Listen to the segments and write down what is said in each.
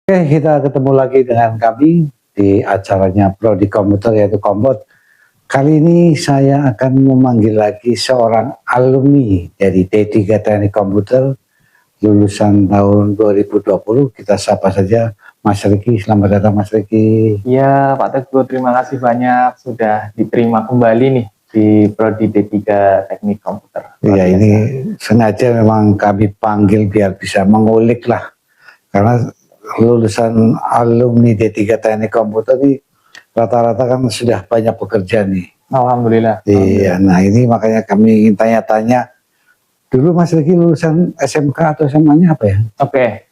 Oke, kita ketemu lagi dengan kami di acaranya Prodi Komputer yaitu Kompot. Kali ini saya akan memanggil lagi seorang alumni dari D3 Teknik Komputer lulusan tahun 2020. Kita sapa saja Mas Riki. Selamat datang Mas Riki. Iya Pak Teguh, terima kasih banyak sudah diterima kembali nih di Prodi D3 Teknik Komputer. Iya, ini sengaja memang kami panggil biar bisa mengulik lah, karena lulusan alumni D3 Teknik Komputer ini rata-rata kan sudah banyak bekerja nih. Alhamdulillah. Iya, nah ini makanya kami ingin tanya-tanya. Dulu Mas Riki lulusan SMK atau SMA-nya apa ya? Oke,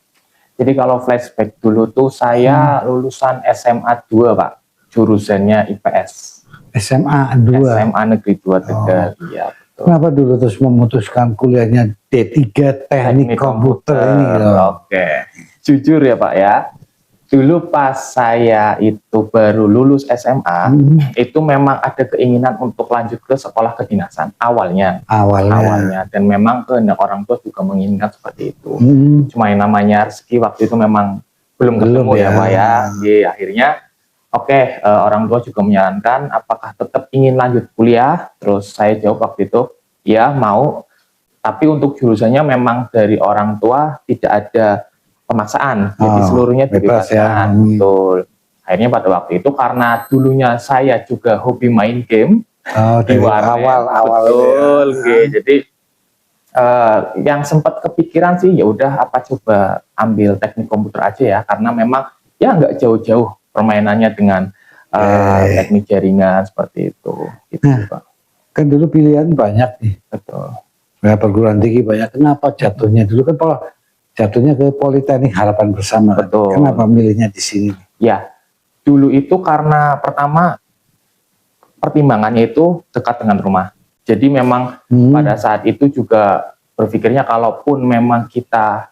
jadi kalau flashback dulu tuh saya lulusan SMA 2 Pak, jurusannya IPS. SMA 2? SMA Negeri 2 Tegal, iya betul. Kenapa dulu terus memutuskan kuliahnya D3 Teknik Komputer ini? Oke, jujur ya Pak ya, dulu pas saya itu baru lulus SMA, itu memang ada keinginan untuk lanjut ke sekolah kedinasan awalnya. Dan memang kehendak orang tua juga menginginkan seperti itu. Cuma yang namanya rezeki waktu itu memang belum ketemu ya Pak ya. Jadi akhirnya orang tua juga menyarankan apakah tetap ingin lanjut kuliah. Terus saya jawab waktu itu ya mau, tapi untuk jurusannya memang dari orang tua tidak ada pemaksaan, jadi seluruhnya dibebaskan. Betul. Akhirnya pada waktu itu karena dulunya saya juga hobi main game di warnet, betul. Jadi yang sempat kepikiran sih ya udah apa coba ambil teknik komputer aja ya, karena memang ya nggak jauh-jauh permainannya dengan teknik jaringan seperti itu. Gitu, Pak. Kan dulu pilihan banyak nih. Betul. Perguruan tinggi banyak. Kenapa jatuhnya dulu kan kalau jatuhnya ke Politeknik Harapan Bersama. Betul. Kenapa milihnya di sini? Ya, dulu itu karena pertama pertimbangannya itu dekat dengan rumah. Jadi memang pada saat itu juga berpikirnya kalaupun memang kita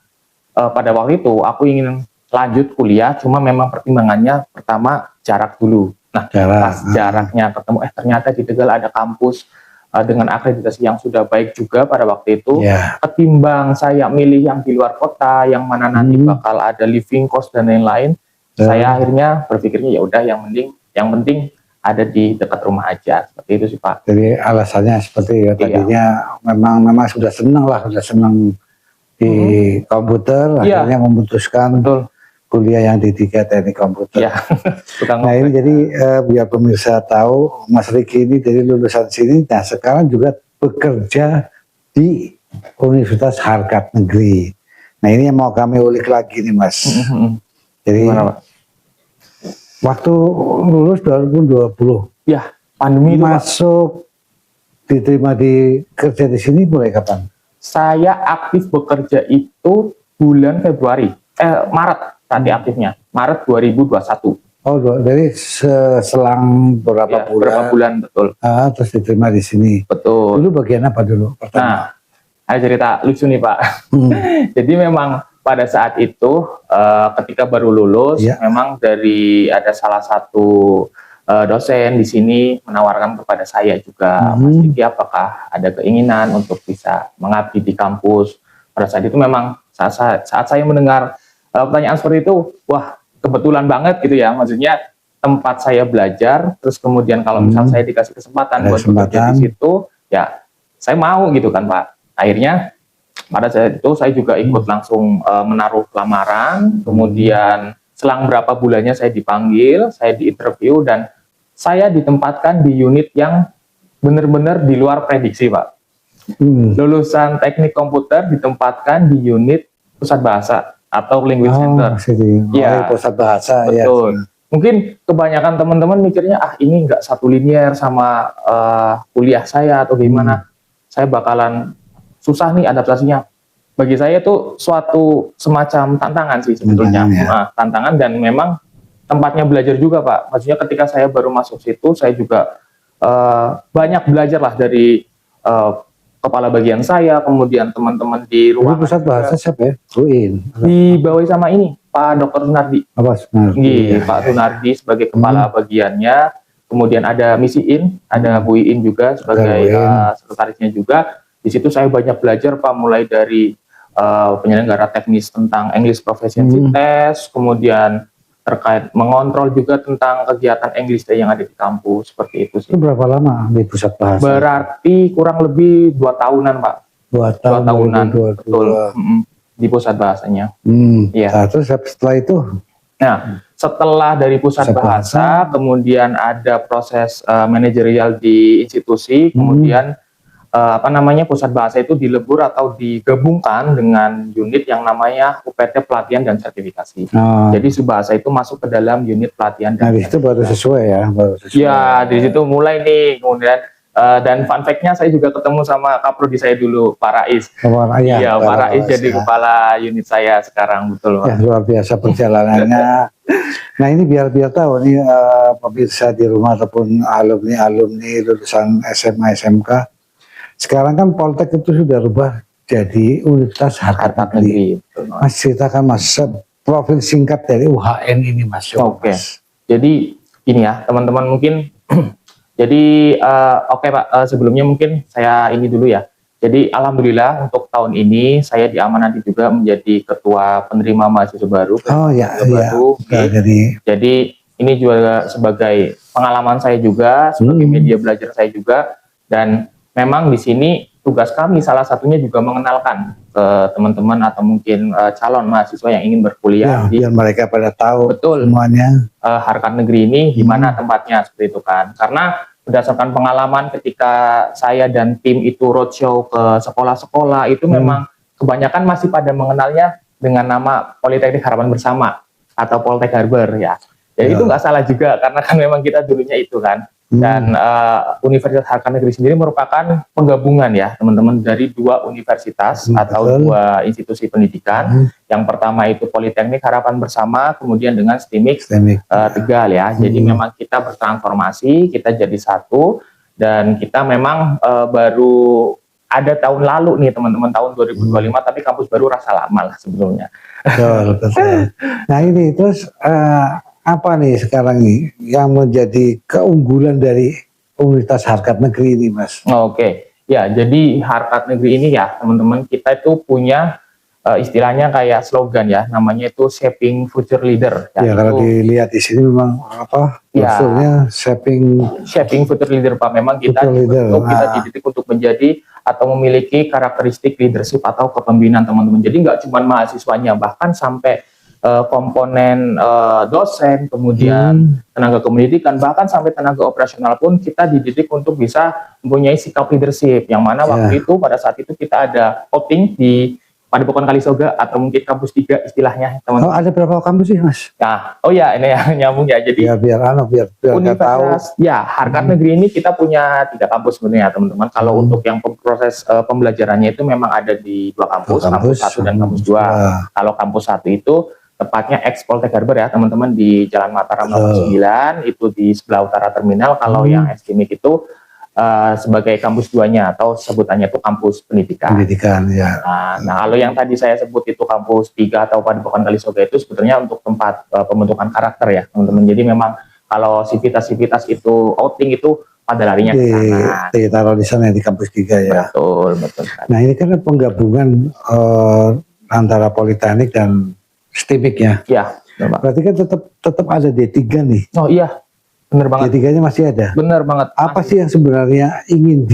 pada waktu itu aku ingin lanjut kuliah, cuma memang pertimbangannya pertama jarak dulu. Nah, pas jaraknya ketemu ternyata di Tegal ada kampus dengan akreditasi yang sudah baik juga pada waktu itu, ketimbang saya milih yang di luar kota yang mana nanti bakal ada living cost dan lain-lain, saya akhirnya berpikirnya ya udah yang penting ada di dekat rumah aja, seperti itu sih Pak. Jadi alasannya seperti ya, tadinya memang sudah senang di komputer, akhirnya memutuskan kuliah yang di D3 Teknik Komputer. Nah ini jadi biar pemirsa tahu, Mas Riki ini dari lulusan sini, nah sekarang juga bekerja di Universitas Harkat Negeri. Nah ini yang mau kami ulik lagi nih Mas. Jadi gimana, Pak? Waktu lulus 2020, ya pandemi itu, masuk diterima kerja di sini mulai kapan? Saya aktif bekerja itu bulan Maret. Tadi aktifnya Maret 2021. Oh, jadi selang berapa bulan? Berapa bulan, betul. Terus diterima di sini. Betul. Dulu bagian apa dulu? Pertama. Nah, ada cerita lucu nih Pak. Jadi memang pada saat itu ketika baru lulus, memang ada salah satu dosen di sini menawarkan kepada saya juga, Mas Diki, apakah ada keinginan untuk bisa mengabdi di kampus. Pada saat itu memang saat saya mendengar pertanyaan seperti itu, wah kebetulan banget gitu ya, maksudnya tempat saya belajar, terus kemudian kalau misal saya dikasih kesempatan buat bekerja di situ, ya saya mau gitu kan Pak. Akhirnya pada saat itu saya juga ikut langsung menaruh lamaran, kemudian selang berapa bulannya saya dipanggil, saya diinterview, dan saya ditempatkan di unit yang benar-benar di luar prediksi Pak. Lulusan teknik komputer ditempatkan di unit pusat bahasa atau language center. Ya, pusat bahasa. Betul. Ya. Mungkin kebanyakan teman-teman mikirnya ini nggak satu linear sama kuliah saya atau gimana. Saya bakalan susah nih adaptasinya. Bagi saya itu suatu semacam tantangan sih sebetulnya. Tantangan, dan memang tempatnya belajar juga Pak. Maksudnya ketika saya baru masuk situ, saya juga banyak belajar lah dari kepala bagian saya, kemudian teman-teman di ruang. Pusat bahasa siapa ya? Dibawahi sama ini, Pak Dr. Sunardi. Pak Sunardi sebagai kepala bagiannya. Kemudian ada Misi In, ada Bu Iin juga sebagai sekretarisnya juga. Di situ saya banyak belajar Pak, mulai dari penyelenggara teknis tentang English Proficiency Test, kemudian terkait mengontrol juga tentang kegiatan English Day yang ada di kampus, seperti itu sih. Itu berapa lama di pusat bahasa? Berarti kurang lebih 2 tahunan, Pak. 2 tahunan, betul. Di pusat bahasanya. Ya. Nah, terus setelah itu? Nah, setelah dari pusat bahasa, kemudian ada proses manajerial di institusi, kemudian pusat bahasa itu dilebur atau digabungkan dengan unit yang namanya UPT Pelatihan dan Sertifikasi. Jadi Subahasa itu masuk ke dalam unit pelatihan dan itu baru sesuai ya? Ya, di situ mulai nih, kemudian dan fun fact-nya saya juga ketemu sama Kaprodi saya dulu, Pak Rais. Iya, Pak Rais jadi kepala unit saya sekarang, betul Pak. Ya, luar biasa perjalanannya. Nah ini biar tahu nih pemirsa di rumah ataupun alumni lulusan SMA SMK. Sekarang kan Poltek itu sudah rubah jadi Universitas Harkat Negeri. Mas ceritakan Mas profil singkat dari UHN ini Mas. Oke. Jadi ini ya teman-teman mungkin. Jadi oke Pak, sebelumnya mungkin saya ini dulu ya. Jadi alhamdulillah untuk tahun ini saya diamanati juga menjadi ketua penerima mahasiswa baru. Jadi ini juga sebagai pengalaman saya juga, sebagai media belajar saya juga, dan memang di sini tugas kami salah satunya juga mengenalkan ke teman-teman atau mungkin calon mahasiswa yang ingin berkuliah. Biar mereka pada tahu semuanya Harkat Negeri ini di mana tempatnya, seperti itu kan. Karena berdasarkan pengalaman ketika saya dan tim itu roadshow ke sekolah-sekolah itu memang kebanyakan masih pada mengenalnya dengan nama Politeknik Harapan Bersama atau Poltek Harber ya. Jadi itu nggak salah juga karena kan memang kita dulunya itu kan. Dan Universitas Harkat Negeri sendiri merupakan penggabungan ya teman-teman dari 2 universitas atau 2 institusi pendidikan. Yang pertama itu Politeknik Harapan Bersama, kemudian dengan STIMIK Tegal ya. Jadi memang kita bertransformasi, kita jadi satu, dan kita memang baru ada tahun lalu nih teman-teman, tahun 2025, tapi kampus baru rasa lama lah sebelumnya. Betul. Nah ini terus apa nih sekarang nih yang menjadi keunggulan dari Universitas Harkat Negeri ini Mas? Oke, ya jadi Harkat Negeri ini ya teman-teman, kita itu punya istilahnya kayak slogan ya, namanya itu Shaping Future Leader. Ya kalau dilihat di sini memang apa maksudnya shaping Future Leader Pak, memang kita dididik untuk menjadi atau memiliki karakteristik leadership atau kepemimpinan teman-teman. Jadi nggak cuma mahasiswanya, bahkan sampai komponen dosen, kemudian tenaga kependidikan, bahkan sampai tenaga operasional pun kita dididik untuk bisa mempunyai sikap leadership, yang mana waktu itu pada saat itu kita ada outing di Padepokan Kalisoga atau mungkin kampus 3 istilahnya teman-teman. Ada berapa kampus sih Mas? Nah, ini ya nyambung ya, jadi biar Universitas tahu. Ya Harkat Negeri ini kita punya 3 kampus sebenarnya teman-teman. Kalau untuk yang proses pembelajarannya itu memang ada di 2 kampus 1 dan kampus 2. Kalau kampus 1 itu tepatnya ex Poltek Harber ya teman-teman, di Jalan Mataram nomor 9 itu di sebelah utara terminal. Kalau yang STIMIK itu sebagai kampus 2-nya atau sebutannya itu kampus pendidikan ya. Nah kalau yang tadi saya sebut itu kampus 3 atau Padepokan Kalisoga itu sebetulnya untuk tempat pembentukan karakter ya teman-teman. Jadi memang kalau sivitas itu outing itu pada larinya ke sana. Ditaruh di sana di kampus 3 ya. Betul. Nah ini kan penggabungan antara Politeknik dan STIMIK ya. Iya. Berarti kan tetap ada D3 nih. Oh iya, benar banget. D3-nya masih ada. Benar banget. Apa sih yang sebenarnya ingin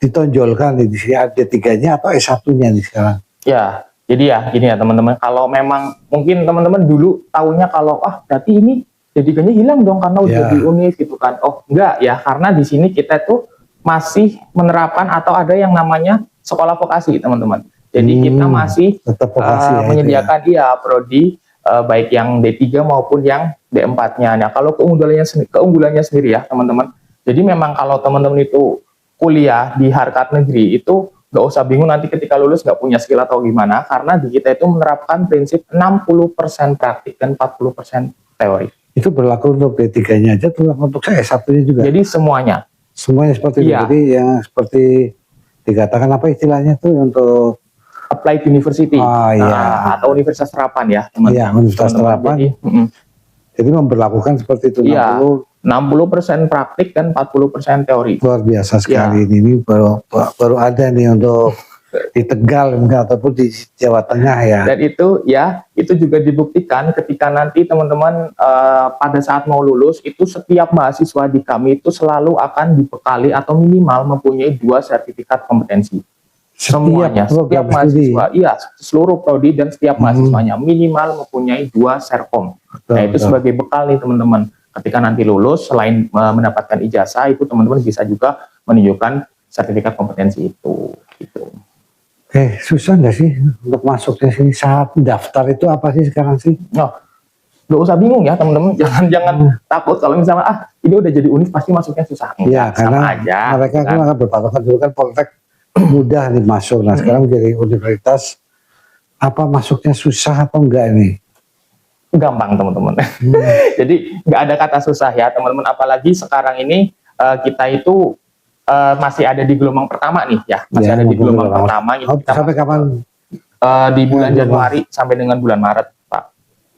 ditonjolkan di sini, D3-nya atau S1-nya nih sekarang? Ya, jadi ya gini ya teman-teman. Kalau memang mungkin teman-teman dulu tahunya kalau berarti ini D3-nya hilang dong karena udah di UNIF gitu kan. Oh enggak ya, karena di sini kita tuh masih menerapkan atau ada yang namanya sekolah vokasi teman-teman. Jadi kita masih menyediakan prodi baik yang D3 maupun yang D4-nya. Nah, kalau keunggulannya sendiri ya, teman-teman. Jadi memang kalau teman-teman itu kuliah di Harkat Negeri itu nggak usah bingung nanti ketika lulus nggak punya skill atau gimana, karena di kita itu menerapkan prinsip 60% praktik dan 40% teori. Itu berlaku untuk D3-nya aja, untuk S1-nya juga? Jadi semuanya. Semuanya seperti itu. Jadi yang seperti dikatakan apa istilahnya tuh untuk Applied University atau Universitas Terapan ya teman-teman. Iya, Universitas Terapan. Jadi memberlakukan seperti itu. 60% praktik dan 40% teori. Luar biasa sekali ini baru ada nih untuk di Tegal mungkin, ataupun di Jawa Tengah ya. Dan itu juga dibuktikan ketika nanti teman-teman pada saat mau lulus itu setiap mahasiswa di kami itu selalu akan dibekali atau minimal mempunyai 2 sertifikat kompetensi. Semuanya, setiap mahasiswa, seluruh prodi dan setiap mahasiswanya minimal mempunyai 2 serkom. Nah itu sebagai bekal nih teman-teman. Ketika nanti lulus, selain mendapatkan ijazah, itu teman-teman bisa juga menunjukkan sertifikat kompetensi itu. Gitu. Susah nggak sih untuk masuknya sini? Syarat daftar itu apa sih sekarang sih? Oh, nggak usah bingung ya teman-teman. Jangan takut kalau misalnya ini udah jadi univ pasti masuknya susah. Iya, karena aja, mereka kan akan berpatokan dulu kan Poltek mudah nih masuk. Nah sekarang jadi universitas, apa masuknya susah atau enggak ini? Gampang teman-teman. Jadi nggak ada kata susah ya teman-teman. Apalagi sekarang ini kita itu masih ada di gelombang pertama nih ya. Masih ada di gelombang pertama. Kita sampai kapan? Di bulan Januari sampai dengan bulan Maret, Pak.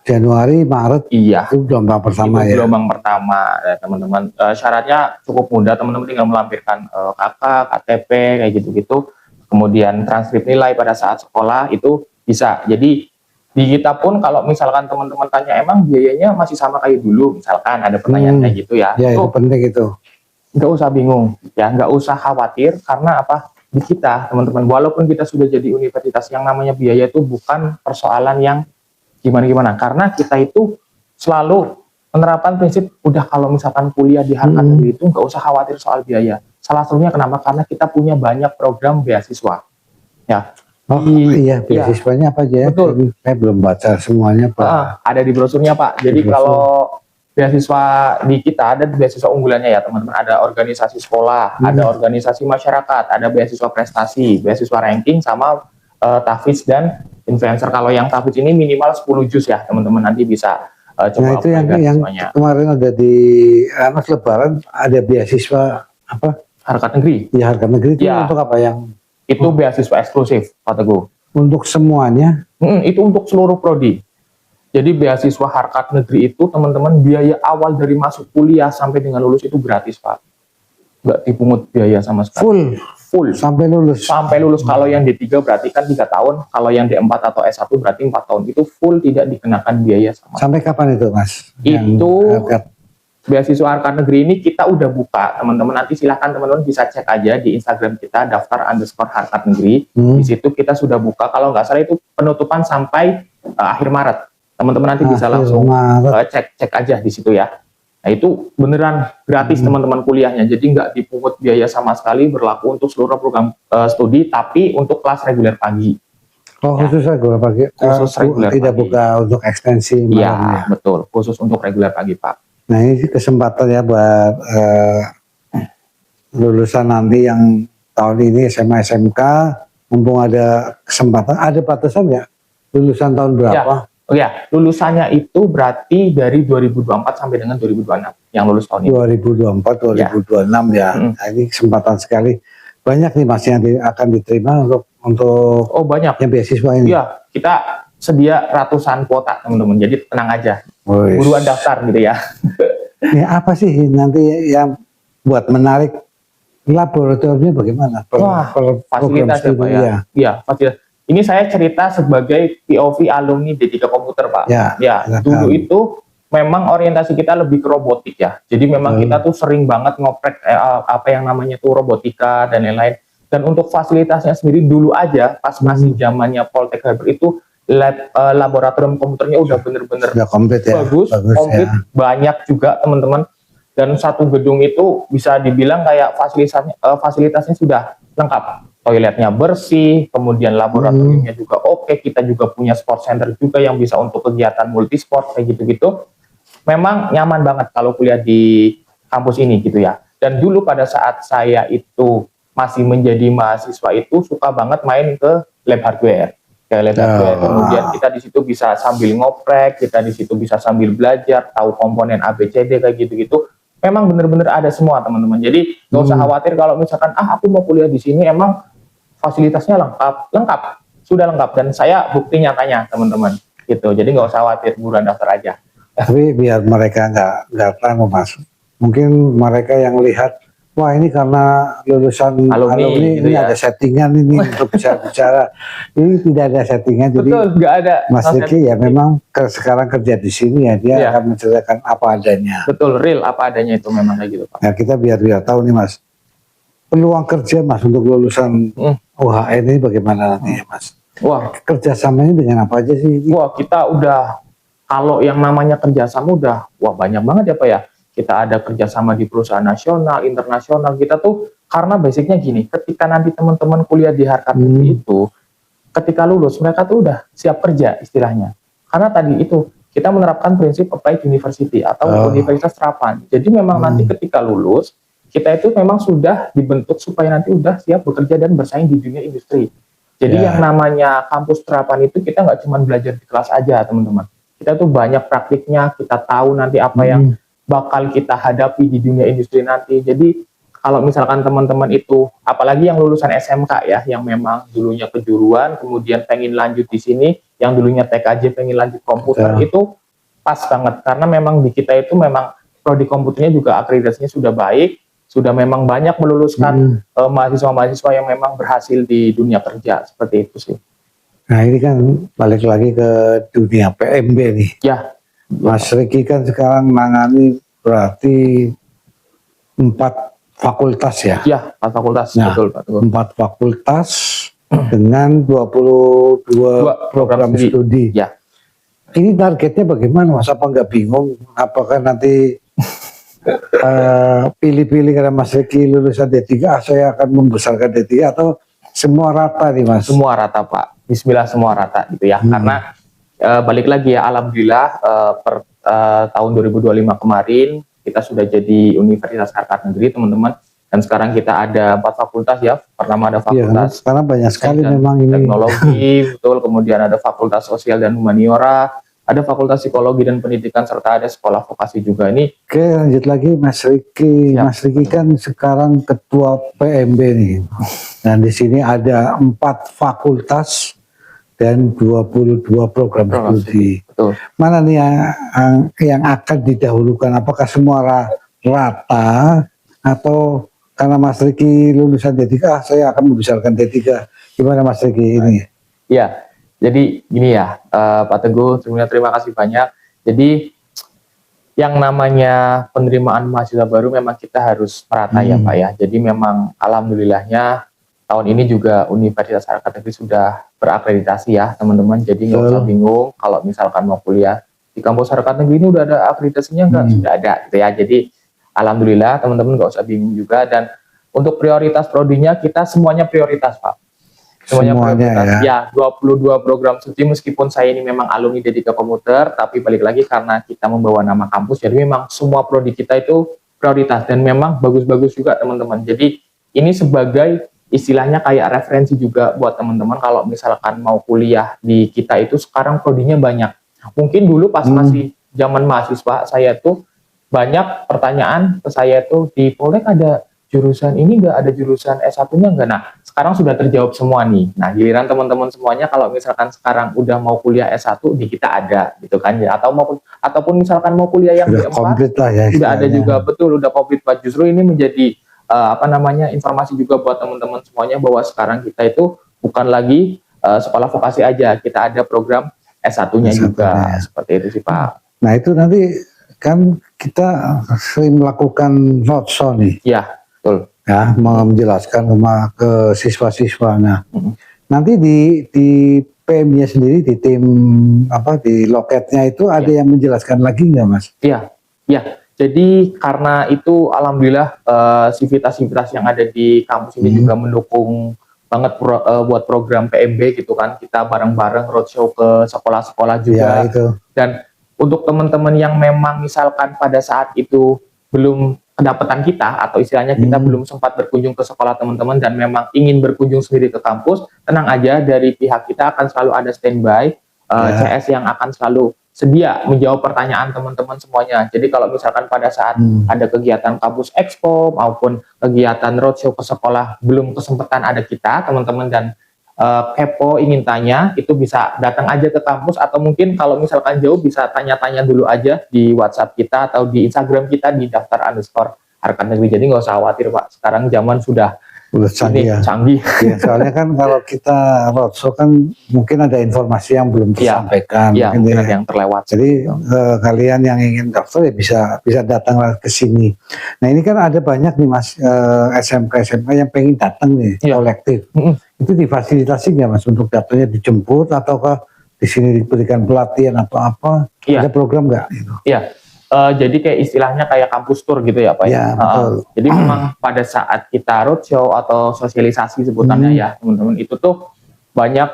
Januari, Maret. Iya. Itu gelombang pertama ya. Gelombang pertama ya teman-teman. Syaratnya cukup mudah, teman-teman tinggal melampirkan KK, KTP kayak gitu-gitu. Kemudian transkrip nilai pada saat sekolah itu bisa. Jadi di kita pun kalau misalkan teman-teman tanya emang biayanya masih sama kayak dulu, misalkan ada pertanyaan kayak gitu ya. Ya itu penting itu. Nggak usah bingung ya, nggak usah khawatir karena apa? Di kita teman-teman, walaupun kita sudah jadi universitas, yang namanya biaya itu bukan persoalan yang gimana-gimana, karena kita itu selalu menerapkan prinsip udah kalau misalkan kuliah di harkat negeri itu nggak usah khawatir soal biaya. Salah satunya kenapa? Karena kita punya banyak program beasiswa ya. Oh iya, beasiswanya apa aja ya? Betul. Saya belum baca semuanya Pak. Ada di brosurnya Pak. Jadi kalau beasiswa di kita ada beasiswa unggulannya ya teman-teman. Ada organisasi sekolah, ada organisasi masyarakat, ada beasiswa prestasi, beasiswa ranking, sama tahfiz dan influencer. Kalau yang tahfiz ini minimal 10 juz ya teman-teman, nanti bisa coba. Nah itu yang kemarin ada di Mas Lebaran, ada beasiswa apa? Harkat negeri. Ya harkat negeri itu untuk apa yang? Itu beasiswa eksklusif, Pak Teguh. Untuk semuanya? Itu untuk seluruh prodi. Jadi beasiswa harkat negeri itu teman-teman biaya awal dari masuk kuliah sampai dengan lulus itu gratis Pak. Nggak dipungut biaya sama sekali. Full. Sampai lulus? Sampai lulus. Kalau yang D3 berarti kan 3 tahun, kalau yang D4 atau S1 berarti 4 tahun. Itu full tidak dikenakan biaya sama. Sampai kapan itu Mas? Itu beasiswa harkat negeri ini kita udah buka teman-teman, nanti silahkan teman-teman bisa cek aja di Instagram kita daftar_harkat negeri. Di situ kita sudah buka, kalau nggak salah itu penutupan sampai akhir Maret. Teman-teman nanti bisa langsung cek aja di situ ya. Nah itu beneran gratis teman-teman kuliahnya, jadi nggak dipungut biaya sama sekali, berlaku untuk seluruh program studi, tapi untuk kelas reguler pagi. Oh khusus reguler pagi. Khusus reguler tidak pagi. Buka untuk ekstensi. Iya betul, khusus untuk reguler pagi Pak. Nah ini kesempatan ya buat lulusan nanti yang tahun ini SMA SMK, mumpung ada kesempatan, ada batasan nggak lulusan tahun berapa? Ya, lulusannya itu berarti dari 2024 sampai dengan 2026 yang lulus tahun ini. 2024, 2026 ya. Nah, ini kesempatan sekali. Banyak nih Mas yang akan diterima untuk banyak yang beasiswa ini. Iya, kita sedia ratusan kuota teman-teman, jadi tenang aja. Buruan daftar gitu ya. Ya apa sih nanti yang buat menarik laboratoriumnya bagaimana? Fasilitas ya Pak ya. Iya, fasilitas. Ini saya cerita sebagai POV alumni D3 Komputer Pak. Ya, dulu itu memang orientasi kita lebih ke robotik ya. Jadi memang kita tuh sering banget ngoprek apa yang namanya tuh robotika dan lain-lain. Dan untuk fasilitasnya sendiri dulu aja pas masih zamannya Poltek Hybrid itu laboratorium komputernya udah bener-bener bagus, komplit, banyak juga teman-teman. Dan satu gedung itu bisa dibilang kayak fasilitasnya sudah lengkap. Toiletnya bersih, kemudian laboratoriumnya juga oke. Kita juga punya sport center juga yang bisa untuk kegiatan multisport kayak gitu-gitu. Memang nyaman banget kalau kuliah di kampus ini gitu ya. Dan dulu pada saat saya itu masih menjadi mahasiswa itu suka banget main ke lab hardware. Kemudian kita di situ bisa sambil ngoprek, kita di situ bisa sambil belajar, tahu komponen ABCD kayak gitu-gitu. Memang bener-bener ada semua teman-teman. Jadi nggak usah khawatir kalau misalkan aku mau kuliah di sini, emang fasilitasnya lengkap, sudah lengkap, dan saya bukti nyatanya teman-teman. Gitu. Jadi nggak usah khawatir, buruan daftar aja. Tapi biar mereka nggak tahu Mas. Mungkin mereka yang lihat, wah ini karena lulusan alumni gitu ini ya. ada settingan ini untuk bicara. Ini tidak ada settingan, jadi Betul, nggak ada. Mas Riki ya memang sekarang kerja di sini ya, dia akan menceritakan apa adanya. Betul, real apa adanya itu memang kayak gitu Pak. Nah kita biar tahu nih Mas, peluang kerja Mas untuk lulusan UHN ini bagaimana nanti ya Mas? Wah, kerjasamanya dengan apa aja sih? Wah, kita udah, kalau yang namanya kerjasama udah, wah banyak banget ya Pak ya. Kita ada kerjasama di perusahaan nasional, internasional. Kita tuh, karena basicnya gini, ketika nanti teman-teman kuliah di Harkat Negeri itu, ketika lulus, mereka tuh udah siap kerja istilahnya. Karena tadi itu, kita menerapkan prinsip applied university atau universitas terapan. Jadi memang nanti ketika lulus, kita itu memang sudah dibentuk supaya nanti udah siap bekerja dan bersaing di dunia industri. Jadi yang namanya kampus terapan itu kita nggak cuma belajar di kelas aja teman-teman. Kita tuh banyak praktiknya, kita tahu nanti apa yang bakal kita hadapi di dunia industri nanti. Jadi kalau misalkan teman-teman itu, apalagi yang lulusan SMK ya, yang memang dulunya kejuruan, kemudian pengen lanjut di sini, yang dulunya TKJ pengen lanjut komputer, itu pas banget. Karena memang di kita itu memang prodi komputernya juga akreditasinya sudah baik, sudah memang banyak meluluskan mahasiswa-mahasiswa yang memang berhasil di dunia kerja, seperti itu sih. Nah ini kan balik lagi ke dunia PMB nih. Ya. Mas Riki kan sekarang menangani berarti 4 fakultas ya? Ya, 4 fakultas, nah, betul Pak Teguh. 4 fakultas dengan 22 program studi. Ya. Ini targetnya bagaimana Mas? Apa nggak bingung? Apakah nanti pilih-pilih karena Mas Riki lulusan D3, saya akan membesarkan D3 atau semua rata nih Mas? Semua rata Pak, bismillah semua rata gitu ya. Karena balik lagi ya, alhamdulillah per tahun 2025 kemarin kita sudah jadi Universitas Harkat Negeri teman-teman, dan sekarang kita ada 4 fakultas ya. Pertama ada fakultas karena banyak sekali memang ini teknologi, betul, kemudian ada fakultas sosial dan humaniora, ada fakultas psikologi dan pendidikan, serta ada sekolah vokasi juga. Ini oke, lanjut lagi Mas Riki. Mas Riki kan sekarang ketua PMB nih, dan di sini ada 4 fakultas dan 22 program studi. Betul. Mana nih yang akan didahulukan? Apakah semua rata atau karena Mas Riki lulusan D3, saya akan membesarkan D3? Gimana Mas Riki ini? Ya, jadi gini ya Pak Teguh, terima kasih banyak. Jadi yang namanya penerimaan mahasiswa baru memang kita harus merata ya Pak ya. Jadi memang alhamdulillahnya tahun ini juga Universitas Harkat Negeri sudah berakreditasi ya teman-teman. Jadi nggak usah bingung kalau misalkan mau kuliah di kampus Harkat Negeri ini udah ada akreditasinya nggak? Sudah ada gitu ya. Jadi alhamdulillah teman-teman nggak usah bingung juga. Dan untuk prioritas prodinya kita semuanya prioritas Pak. Semuanya prioritas ya. 22 program studi, meskipun saya ini memang alumni D3 Komputer, tapi balik lagi karena kita membawa nama kampus, jadi memang semua prodi kita itu prioritas dan memang bagus-bagus juga teman-teman. Jadi ini sebagai istilahnya kayak referensi juga buat teman-teman kalau misalkan mau kuliah di kita itu sekarang prodinya banyak. Mungkin dulu pas masih zaman mahasiswa saya tuh banyak pertanyaan ke saya tuh di Poltek ada jurusan ini nggak, ada jurusan S1-nya nggak. Nah sekarang sudah terjawab semua nih. Nah giliran teman-teman semuanya kalau misalkan sekarang udah mau kuliah S1 di kita ada gitu kan ya, atau ataupun misalkan mau kuliah yang sudah D4 komplit lah ya, sudah ada juga, betul, udah komplit Pak. Justru ini menjadi informasi juga buat teman-teman semuanya bahwa sekarang kita itu bukan lagi sekolah vokasi aja, kita ada program S1-nya juga, seperti itu sih Pak. Nah itu nanti kan kita sering melakukan roadshow nih. Iya, betul. Ya, menjelaskan ke siswa-siswa. Nah, nanti di PM-nya sendiri, di tim di loketnya itu ada yang menjelaskan lagi nggak Mas? Iya, iya. Jadi karena itu alhamdulillah sivitas-sivitas yang ada di kampus ini juga mendukung banget buat program PMB gitu kan. Kita bareng-bareng roadshow ke sekolah-sekolah juga. Ya, itu. Dan untuk teman-teman yang memang misalkan pada saat itu belum kedapatan kita atau istilahnya kita belum sempat berkunjung ke sekolah teman-teman dan memang ingin berkunjung sendiri ke kampus, tenang aja, dari pihak kita akan selalu ada standby CS yang akan selalu sedia menjawab pertanyaan teman-teman semuanya. Jadi kalau misalkan pada saat ada kegiatan kampus expo maupun kegiatan roadshow ke sekolah belum kesempatan ada kita teman-teman dan kepo ingin tanya, itu bisa datang aja ke kampus, atau mungkin kalau misalkan jauh bisa tanya-tanya dulu aja di WhatsApp kita atau di Instagram kita di daftar Harkat Negeri. Jadi nggak usah khawatir Pak, sekarang zaman sudah canggih ya. Canggih. Ya, soalnya kan kalau kita roadshow kan mungkin ada informasi yang belum tersampaikan, mungkin ada yang terlewat. Jadi kalian yang ingin daftar ya bisa datang ke sini. Nah ini kan ada banyak nih Mas SMK yang pengen datang nih kolektif. Itu difasilitasi nggak Mas untuk daftarnya, dijemput ataukah di sini diberikan pelatihan atau apa? Ada program nggak? Iya. Jadi kayak istilahnya kayak kampus tour gitu ya Pak ya. Betul. Jadi memang pada saat kita roadshow atau sosialisasi sebutannya ya teman-teman, itu tuh banyak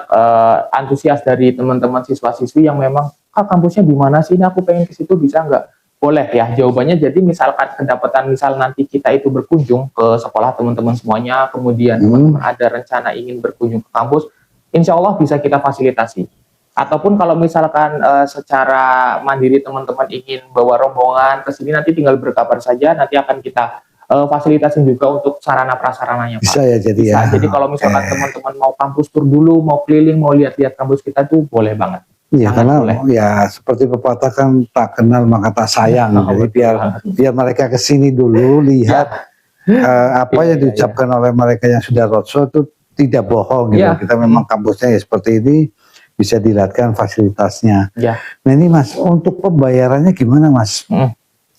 antusias dari teman-teman siswa-siswi yang memang kampusnya di mana sih, ini aku pengen ke situ, bisa nggak? Boleh ya jawabannya. Jadi misalkan kedapatan misal nanti kita itu berkunjung ke sekolah teman-teman semuanya, kemudian teman-teman ada rencana ingin berkunjung ke kampus, insya Allah bisa kita fasilitasi. Ataupun kalau misalkan secara mandiri teman-teman ingin bawa rombongan ke sini, nanti tinggal berkabar saja, nanti akan kita fasilitasi juga untuk sarana prasarananya Pak. Bisa ya jadi bisa. Jadi kalau misalkan teman-teman mau kampus tour dulu, mau keliling, mau lihat-lihat kampus kita tuh boleh banget. Iya, karena boleh. Ya seperti pepatah kan, tak kenal maka tak sayang. Jadi biar mereka ke sini dulu lihat apa yang diucapkan oleh mereka yang sudah roadshow itu tidak bohong gitu. Kita memang kampusnya ya seperti ini, bisa dilihatkan fasilitasnya. Nah ini Mas, untuk pembayarannya gimana Mas?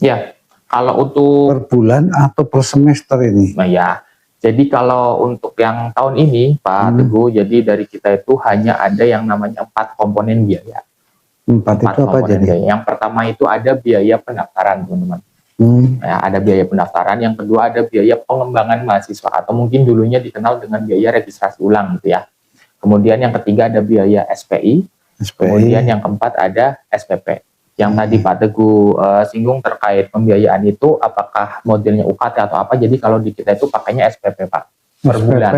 Ya, kalau untuk per bulan atau per semester ini? Nah ya, jadi kalau untuk yang tahun ini Pak Teguh, jadi dari kita itu hanya ada yang namanya 4 komponen biaya. 4 itu apa jadi? Biaya. Yang pertama itu ada biaya pendaftaran teman-teman. Ya, ada biaya pendaftaran. Yang kedua ada biaya pengembangan mahasiswa atau mungkin dulunya dikenal dengan biaya registrasi ulang gitu ya. Kemudian yang ketiga ada biaya SPI. Kemudian yang keempat ada SPP. Yang tadi Pak Teguh singgung terkait pembiayaan itu apakah modelnya UKT atau apa. Jadi kalau di kita itu pakainya SPP Pak. Per bulan.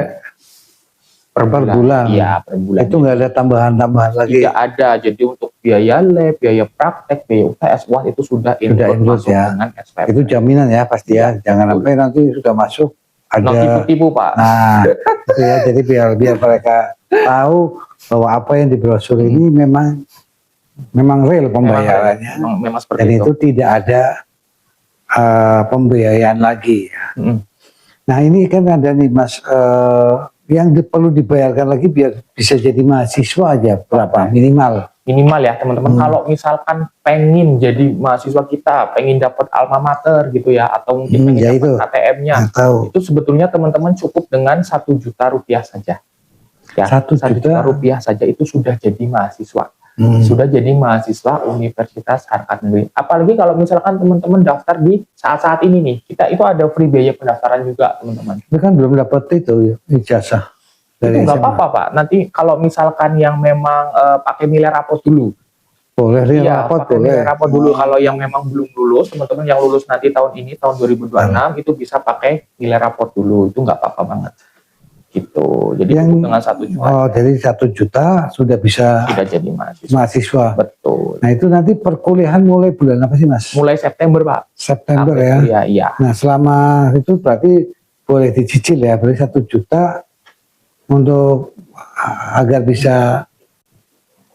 Per bulan? Iya, per bulan. Itu nggak ada tambahan-tambahan lagi? Tidak ada. Jadi untuk biaya lab, biaya praktek, biaya UTS, itu sudah masuk ya dengan SPP. Itu jaminan ya pasti ya. Jangan sampai nanti sudah masuk ada tipu-tipu Pak. Nah, itu ya. Jadi biar mereka tahu bahwa apa yang di brosur ini memang real pembayarannya, memang seperti dan itu tidak ada pembiayaan lagi. Nah ini kan ada nih Mas, yang perlu dibayarkan lagi biar bisa jadi mahasiswa aja berapa minimal ya teman-teman. Kalau misalkan pengen jadi mahasiswa kita, pengen dapat alma mater gitu ya, atau mungkin pengen dapat KTM-nya, itu sebetulnya teman-teman cukup dengan 1 juta rupiah saja. Ya, 1 juta rupiah saja itu sudah jadi mahasiswa. Sudah jadi mahasiswa Universitas Harkat Negeri. Apalagi kalau misalkan teman-teman daftar di saat-saat ini nih, kita itu ada free biaya pendaftaran juga teman-teman. Tapi kan belum dapat itu ijazah. Itu nggak apa-apa Pak. Nanti kalau misalkan yang memang pakai nilai rapot dulu. Boleh rapot, boleh. Rapot dulu. Kalau yang memang belum lulus, teman-teman yang lulus nanti tahun ini, tahun 2026, itu bisa pakai nilai rapot dulu. Itu nggak apa-apa banget. Gitu. Jadi dengan 1 juta. Oh, jadi 1 juta sudah bisa jadi mahasiswa. Betul. Nah itu nanti perkuliahan mulai bulan apa sih Mas? Mulai September Pak. September ya. Iya. Nah selama itu berarti boleh dicicil ya, berarti 1 juta untuk agar bisa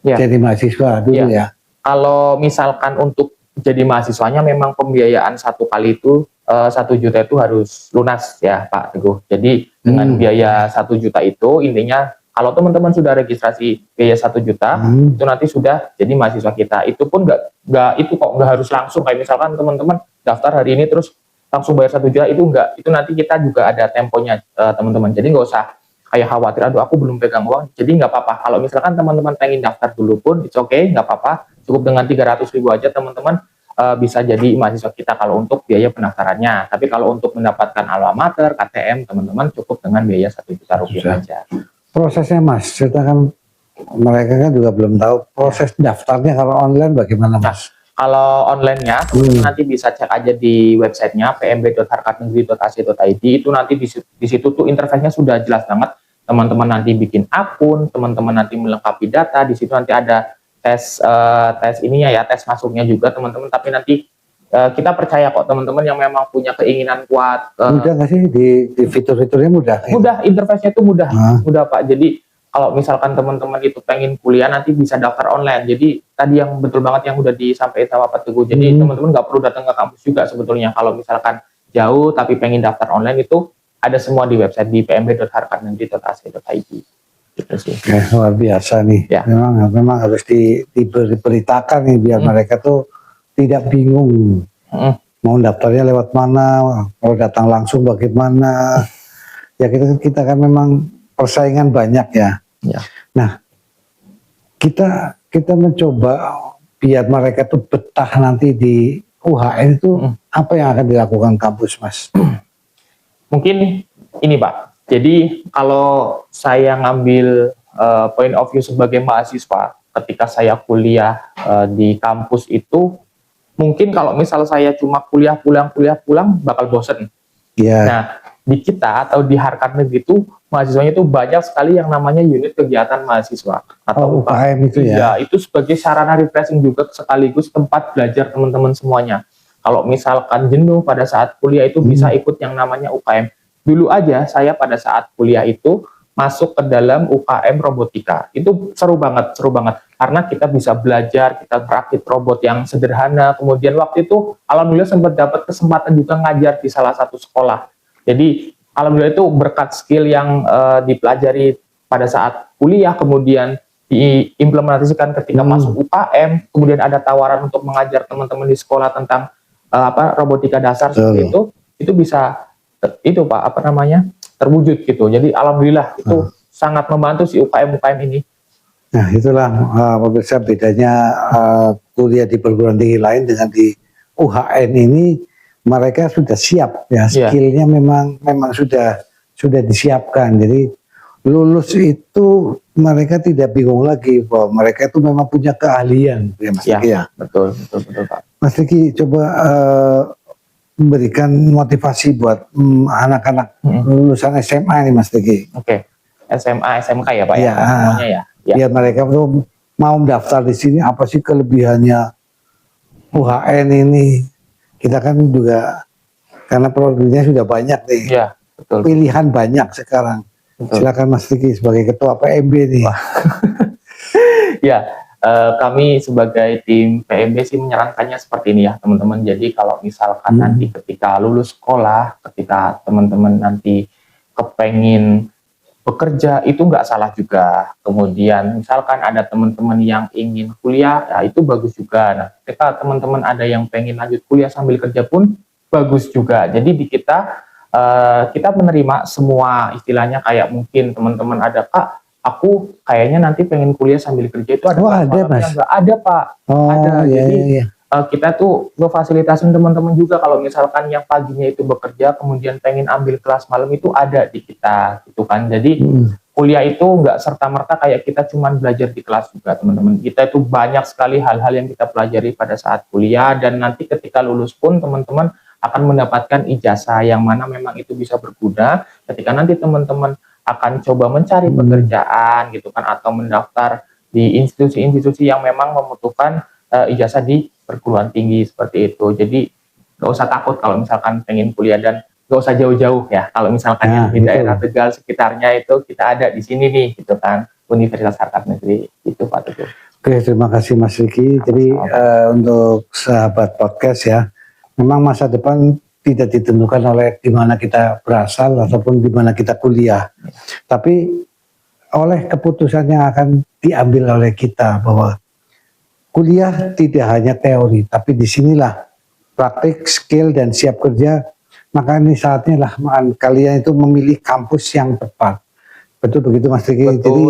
jadi mahasiswa dulu ya. Kalau misalkan untuk jadi mahasiswanya memang pembiayaan 1 kali itu 1 juta itu harus lunas ya Pak Teguh. Jadi dengan biaya 1 juta itu intinya kalau teman-teman sudah registrasi biaya 1 juta itu nanti sudah jadi mahasiswa kita. Itu pun nggak harus langsung, kayak misalkan teman-teman daftar hari ini terus langsung bayar 1 juta, itu enggak. Itu nanti kita juga ada temponya teman-teman. Jadi nggak usah kayak khawatir, aduh aku belum pegang uang. Jadi nggak apa-apa. Kalau misalkan teman-teman pengen daftar dulu pun, it's okay, nggak apa-apa. Cukup dengan 300.000 aja teman-teman bisa jadi mahasiswa kita kalau untuk biaya pendaftarannya. Tapi kalau untuk mendapatkan alma mater, KTM, teman-teman cukup dengan biaya 1 juta rupiah aja. Prosesnya Mas, kita kan mereka kan juga belum tahu proses daftarnya kalau online bagaimana Mas? Kalau online-nya, nanti bisa cek aja di websitenya pmb.harkatnegeri.ac.id. Itu nanti di situ tuh interface-nya sudah jelas banget. Teman-teman nanti bikin akun, teman-teman nanti melengkapi data. Di situ nanti ada tes ininya ya, tes masuknya juga teman-teman. Tapi nanti kita percaya kok teman-teman yang memang punya keinginan kuat. Mudah nggak sih di fitur-fiturnya mudah? Mudah, interface-nya itu mudah, mudah Pak. Jadi kalau misalkan teman-teman itu pengen kuliah nanti bisa daftar online. Jadi tadi yang betul banget yang udah disampaikan sama Pak Teguh. Jadi teman-teman nggak perlu datang ke kampus juga sebetulnya. Kalau misalkan jauh tapi pengen daftar online itu ada semua di website di pmb.harkatnegeri.ac.id. Gitu sih. Luar biasa nih. Ya. Memang harus diberitakan nih biar mereka tuh tidak bingung. Mau daftarnya lewat mana, mau datang langsung bagaimana. Ya kita kan memang persaingan banyak ya. Nah, kita mencoba biar mereka tuh betah nanti di UHN itu apa yang akan dilakukan kampus, Mas? Mungkin ini Pak, jadi kalau saya ngambil point of view sebagai mahasiswa ketika saya kuliah di kampus itu, mungkin kalau misal saya cuma kuliah pulang bakal bosen. Nah, di kita atau di Harkat Negeri itu mahasiswanya itu banyak sekali yang namanya unit kegiatan mahasiswa atau UKM itu ya. Ya, itu sebagai sarana refreshing juga sekaligus tempat belajar teman-teman semuanya. Kalau misalkan jenuh pada saat kuliah itu bisa ikut yang namanya UKM. Dulu aja saya pada saat kuliah itu masuk ke dalam UKM robotika. Itu seru banget karena kita bisa belajar, kita merakit robot yang sederhana. Kemudian waktu itu alhamdulillah sempat dapat kesempatan juga ngajar di salah satu sekolah. Jadi alhamdulillah itu berkat skill yang dipelajari pada saat kuliah, kemudian diimplementasikan ketika masuk UKM, kemudian ada tawaran untuk mengajar teman-teman di sekolah tentang robotika dasar seperti itu bisa itu Pak terwujud gitu. Jadi alhamdulillah itu sangat membantu si UKM ini. Nah itulah pemirsa bedanya kuliah di perguruan tinggi lain dengan di UHN ini. Mereka sudah siap ya, skillnya memang sudah disiapkan. Jadi lulus itu mereka tidak bingung lagi bahwa mereka itu memang punya keahlian ya Mas Diki ya. Betul Pak. Mas Diki coba memberikan motivasi buat anak-anak lulusan SMA ini Mas Diki. Oke. SMA, SMK ya Pak ya, semuanya ya. Biar mereka tuh mau daftar di sini, apa sih kelebihannya UHN ini? Kita kan juga karena produknya sudah banyak nih, pilihan banyak sekarang. Silakan Mas Diki sebagai ketua PMB nih. Kami sebagai tim PMB sih menyarankannya seperti ini ya teman-teman. Jadi kalau misalkan nanti ketika lulus sekolah, ketika teman-teman nanti kepengin bekerja itu nggak salah juga. Kemudian misalkan ada teman-teman yang ingin kuliah, ya itu bagus juga. Nah, ketika teman-teman ada yang pengen lanjut kuliah sambil kerja pun bagus juga. Jadi di kita menerima semua istilahnya kayak mungkin teman-teman ada Kak, aku kayaknya nanti pengen kuliah sambil kerja itu ada. Ada Mas? Nggak ada Pak. Ada. Jadi kita tuh ngefasilitasin teman-teman juga kalau misalkan yang paginya itu bekerja kemudian pengen ambil kelas malam itu ada di kita gitu kan. Jadi kuliah itu nggak serta-merta kayak kita cuman belajar di kelas juga teman-teman. Kita itu banyak sekali hal-hal yang kita pelajari pada saat kuliah dan nanti ketika lulus pun teman-teman akan mendapatkan ijazah yang mana memang itu bisa berguna ketika nanti teman-teman akan coba mencari pekerjaan gitu kan atau mendaftar di institusi-institusi yang memang membutuhkan ijazah di perguruan tinggi seperti itu. Jadi nggak usah takut kalau misalkan pengen kuliah dan nggak usah jauh-jauh ya. Kalau misalkan yang di daerah Tegal sekitarnya itu kita ada di sini nih gitu kan, Universitas Harkat Negeri itu Pak Teguh. Oke, terima kasih Mas Riki. Jadi untuk sahabat podcast ya, memang masa depan tidak ditentukan oleh di mana kita berasal ataupun di mana kita kuliah, tapi oleh keputusan yang akan diambil oleh kita bahwa kuliah tidak hanya teori, tapi disinilah praktik, skill, dan siap kerja. Maka ini saatnya lah kalian itu memilih kampus yang tepat. Betul begitu Mas Riki? Jadi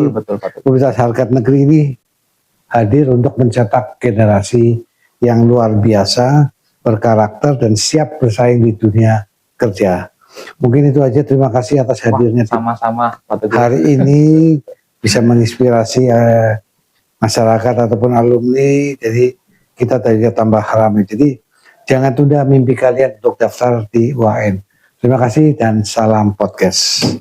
Universitas Harkat Negeri ini hadir untuk mencetak generasi yang luar biasa, berkarakter, dan siap bersaing di dunia kerja. Mungkin itu aja, terima kasih atas hadirnya. Sama-sama Pak Teguh. Hari ini bisa menginspirasi masyarakat ataupun alumni, jadi kita tadi tambah ramai. Jadi jangan tunda mimpi kalian untuk daftar di UHN. Terima kasih dan salam podcast.